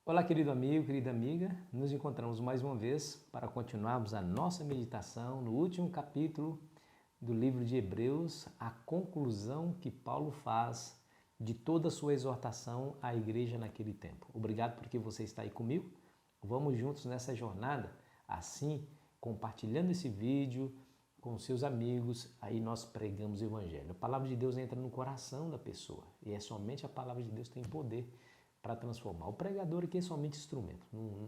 Olá, querido amigo, querida amiga, nos encontramos mais uma vez para continuarmos a nossa meditação no último capítulo do livro de Hebreus, a conclusão que Paulo faz de toda a sua exortação à igreja naquele tempo. Obrigado porque você está aí comigo. Vamos juntos nessa jornada, assim, compartilhando esse vídeo com seus amigos, aí nós pregamos o Evangelho. A palavra de Deus entra no coração da pessoa e é somente a palavra de Deus que tem poder para transformar. O pregador aqui é somente instrumento,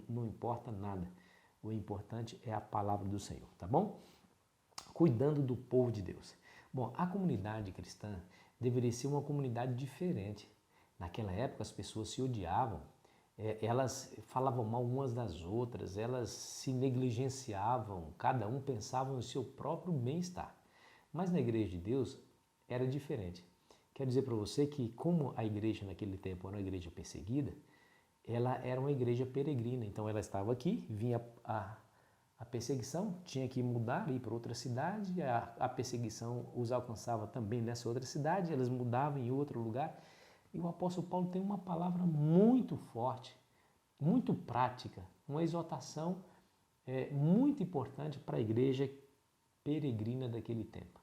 não importa nada. O importante é a palavra do Senhor, tá bom? Cuidando do povo de Deus. Bom, a comunidade cristã deveria ser uma comunidade diferente. Naquela época as pessoas se odiavam, elas falavam mal umas das outras, elas se negligenciavam, cada um pensava no seu próprio bem-estar. Mas na igreja de Deus era diferente. Quero dizer para você que como a igreja naquele tempo era uma igreja perseguida, ela era uma igreja peregrina. Então ela estava aqui, vinha a perseguição, tinha que mudar, ir para outra cidade, a perseguição os alcançava também nessa outra cidade, elas mudavam em outro lugar. E o apóstolo Paulo tem uma palavra muito forte, muito prática, uma exortação muito importante para a igreja peregrina daquele tempo.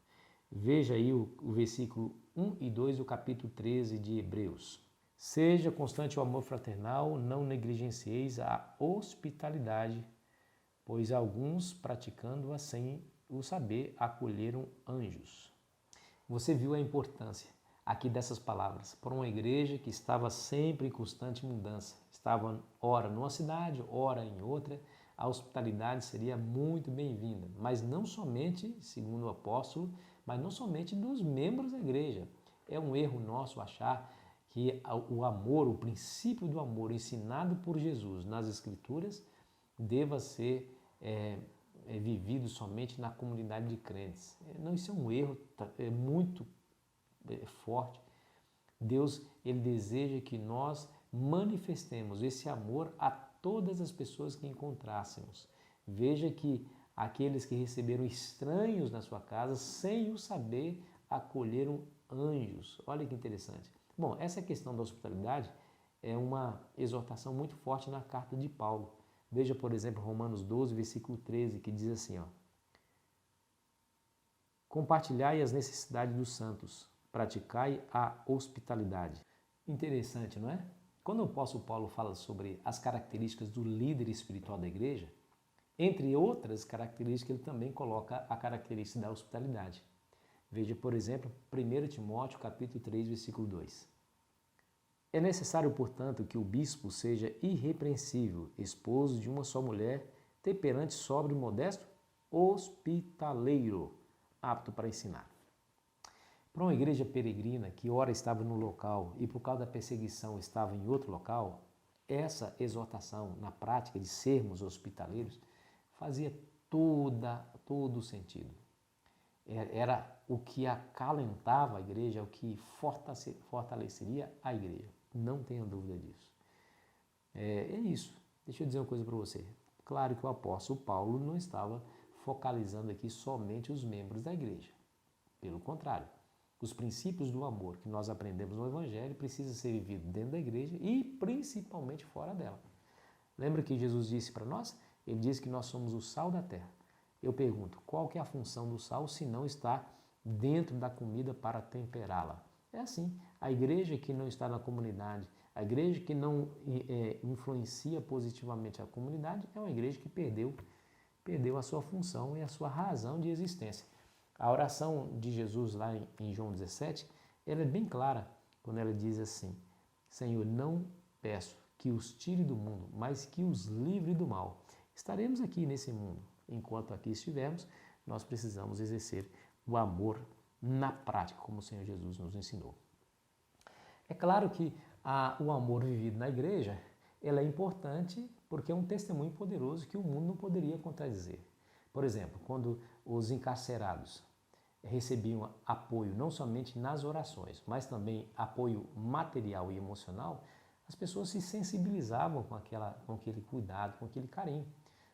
Veja aí o versículo 1 e 2 do capítulo 13 de Hebreus. Seja constante o amor fraternal, não negligencieis a hospitalidade, pois alguns, praticando-a sem o saber, acolheram anjos. Você viu a importância aqui dessas palavras para uma igreja que estava sempre em constante mudança. Estava ora numa cidade, ora em outra. A hospitalidade seria muito bem-vinda, mas não somente, segundo o apóstolo, mas não somente dos membros da igreja. É um erro nosso achar que o amor, o princípio do amor ensinado por Jesus nas Escrituras, deva ser vivido somente na comunidade de crentes. Não, isso é um erro muito forte. Deus, ele deseja que nós manifestemos esse amor a todas as pessoas que encontrássemos. Veja que aqueles que receberam estranhos na sua casa, sem o saber, acolheram anjos. Olha que interessante. Bom, essa questão da hospitalidade é uma exortação muito forte na carta de Paulo. Veja, por exemplo, Romanos 12, versículo 13, que diz assim, ó: compartilhai as necessidades dos santos, praticai a hospitalidade. Interessante, não é? Quando o apóstolo Paulo fala sobre as características do líder espiritual da igreja, entre outras características, ele também coloca a característica da hospitalidade. Veja, por exemplo, 1 Timóteo capítulo 3, versículo 2. É necessário, portanto, que o bispo seja irrepreensível, esposo de uma só mulher, temperante, sóbrio, modesto, hospitaleiro, apto para ensinar. Para uma igreja peregrina que ora estava no local e por causa da perseguição estava em outro local, essa exortação na prática de sermos hospitaleiros fazia todo o sentido. Era o que acalentava a igreja, o que fortaleceria a igreja. Não tenha dúvida disso. É isso. Deixa eu dizer uma coisa para você. Claro que o apóstolo Paulo não estava focalizando aqui somente os membros da igreja. Pelo contrário, os princípios do amor que nós aprendemos no Evangelho precisam ser vividos dentro da igreja e principalmente fora dela. Lembra que Jesus disse para nós? Ele disse que nós somos o sal da terra. Eu pergunto, qual que é a função do sal se não está dentro da comida para temperá-la? É assim, a igreja que não está na comunidade, a igreja que não influencia positivamente a comunidade, é uma igreja que perdeu a sua função e a sua razão de existência. A oração de Jesus lá em João 17, ela é bem clara quando ela diz assim: Senhor, não peço que os tire do mundo, mas que os livre do mal. Estaremos aqui nesse mundo. Enquanto aqui estivermos, nós precisamos exercer o amor na prática, como o Senhor Jesus nos ensinou. É claro que o amor vivido na igreja, ela é importante porque é um testemunho poderoso que o mundo não poderia contradizer. Por exemplo, quando os encarcerados recebiam apoio não somente nas orações, mas também apoio material e emocional, as pessoas se sensibilizavam com aquele cuidado, com aquele carinho.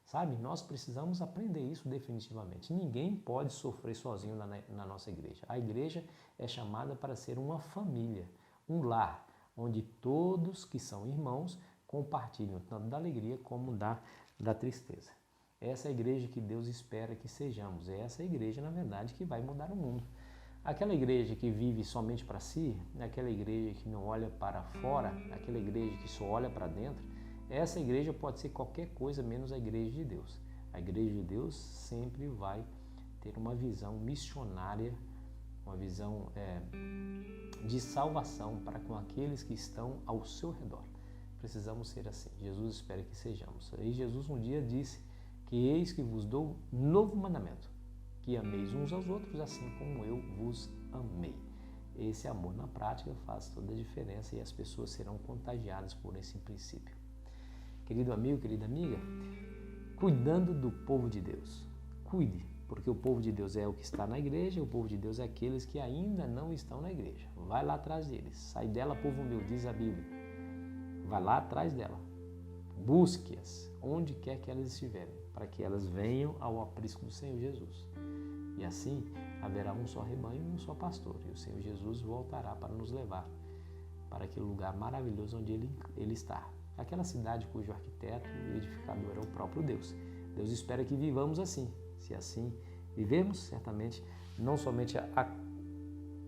Sabe, nós precisamos aprender isso definitivamente. Ninguém pode sofrer sozinho na nossa igreja. A igreja é chamada para ser uma família, um lar, onde todos que são irmãos compartilham tanto da alegria como da tristeza. Essa é a igreja que Deus espera que sejamos. É essa igreja, na verdade, que vai mudar o mundo. Aquela igreja que vive somente para si, aquela igreja que não olha para fora, aquela igreja que só olha para dentro, essa igreja pode ser qualquer coisa menos a igreja de Deus. A igreja de Deus sempre vai ter uma visão missionária, uma visão de salvação para com aqueles que estão ao seu redor. Precisamos ser assim. Jesus espera que sejamos. E Jesus um dia disse que eis que vos dou novo mandamento, que ameis uns aos outros assim como eu vos amei. Esse amor na prática faz toda a diferença e as pessoas serão contagiadas por esse princípio. Querido amigo, querida amiga, cuidando do povo de Deus. Cuide, porque o povo de Deus é o que está na igreja, o povo de Deus é aqueles que ainda não estão na igreja. Vai lá atrás deles. Sai dela, povo meu, diz a Bíblia. Vai lá atrás dela. Busque-as onde quer que elas estiverem, para que elas venham ao aprisco do Senhor Jesus. E assim haverá um só rebanho e um só pastor. E o Senhor Jesus voltará para nos levar para aquele lugar maravilhoso onde Ele está. Aquela cidade cujo arquiteto e edificador é o próprio Deus. Deus espera que vivamos assim. Se assim vivemos, certamente não somente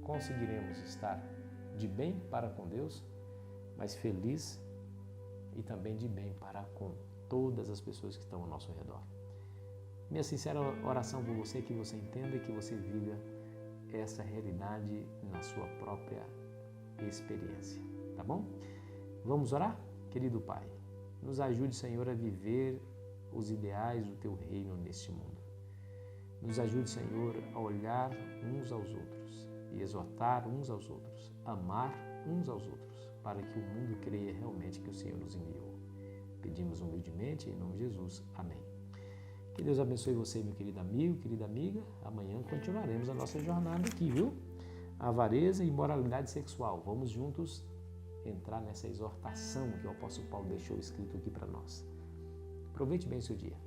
conseguiremos estar de bem para com Deus, mas feliz e também de bem para com todas as pessoas que estão ao nosso redor. Minha sincera oração por você é que você entenda e que você viva essa realidade na sua própria experiência, tá bom? Vamos orar? Querido Pai, nos ajude, Senhor, a viver os ideais do Teu reino neste mundo. Nos ajude, Senhor, a olhar uns aos outros e exortar uns aos outros, amar uns aos outros, para que o mundo creia realmente que o Senhor nos enviou. Pedimos humildemente, em nome de Jesus. Amém. Que Deus abençoe você, meu querido amigo, querida amiga. Amanhã continuaremos a nossa jornada aqui, viu? Avareza e imoralidade sexual. Vamos juntos entrar nessa exortação que o apóstolo Paulo deixou escrito aqui para nós. Aproveite bem o seu dia.